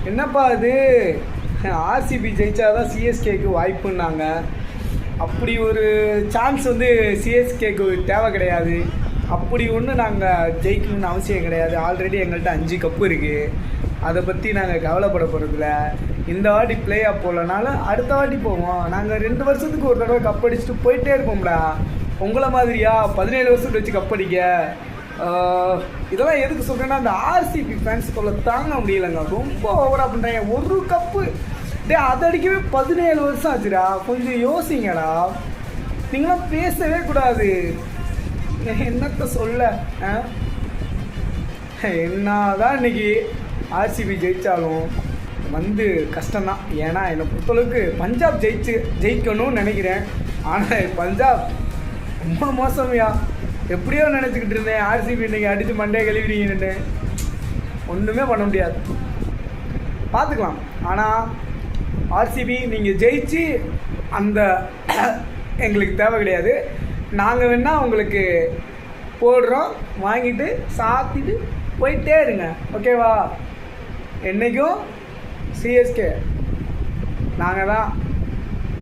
என்னப்பா இது, ஆர்சிபி ஜெயிச்சாதான் சிஎஸ்கேக்கு வாய்ப்புன்னாங்க. அப்படி ஒரு சான்ஸ் வந்து சிஎஸ்கேக்கு தேவை கிடையாது. அப்படி ஒன்று நாங்கள் ஜெயிக்கணும்னு அவசியம் கிடையாது. ஆல்ரெடி எங்கள்கிட்ட 5 கப்பு இருக்குது. அதை பற்றி நாங்கள் கவலைப்பட போகிறதில்ல. இந்த வாட்டி பிளே ஆஃப் போகலனாலும் அடுத்த வாட்டி போவோம். நாங்கள் 2 வருஷத்துக்கு ஒரு தடவை கப் அடிச்சுட்டு போயிட்டே இருப்போம்டா. உங்களை மாதிரியா 17 வருஷத்துக்கு வச்சு கப் அடிக்க. இதெல்லாம் எதுக்கு சொல்கிறேன்னா, அந்த ஆர்சிபி ஃபேன்ஸுக்குள்ள தாங்க முடியலைங்க. ரொம்ப ஓவராக பண்ணுறாங்க. ஒரு கப்பு அதை அடிக்கவே 17 வருஷம் ஆச்சுடா. கொஞ்சம் யோசிங்கடா. நீங்களாம் பேசவே கூடாது. என்னத்த சொல்ல. என்னதான் இன்னைக்கு ஆர்சிபி ஜெயித்தாலும் வந்து கஷ்டம்தான். ஏன்னா என்னை பொறுத்தளவுக்கு பஞ்சாப் ஜெயிக்கணும்னு நினைக்கிறேன். ஆனால் பஞ்சாப் ரொம்ப மோசமையா. எப்படியோ நினச்சிக்கிட்டு இருந்தேன் ஆர்சிபி இன்னைக்கு அடித்து மண்டையை கழுவிடுங்கன்னு. ஒன்றுமே பண்ண முடியாது, பார்த்துக்கலாம். ஆனால் ஆர்சிபி நீங்கள் ஜெயிச்சு அந்த எங்களுக்கு தேவை கிடையாது. நாங்கள் வேணால் உங்களுக்கு போடுறோம், வாங்கிட்டு சாத்திட்டு போயிட்டே இருங்க, ஓகேவா? என்றைக்கும் சிஎஸ்கே நாங்கள் தான்.